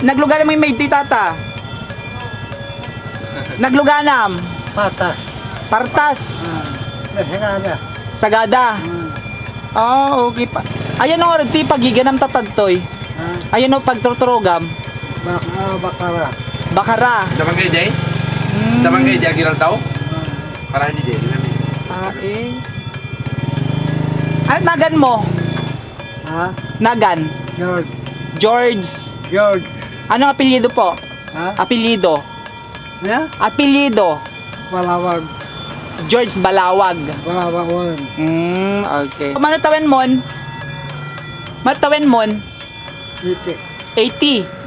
Naglugar mo yung may tata. Nagluganam. Pata. Partas. Nasagada. Sagada. Oh, okay pa. Ayan o, ti pagiganam tatadtoy. Ayan o, pagtuturogam. Bakara. Bakara. Damang kayo, Jay? Damang kayo, Jay, giral tao? Para hindi, Jay. Eh. Ano nagan mo? Ha? Nagan. George. George. George. Anong apelyido po? Ha? Apelyido. Ya? Apelyido. Balawag. George Balawag. Balawag. Okay. Mano tawen mon? Matawen mon? Iti. 80.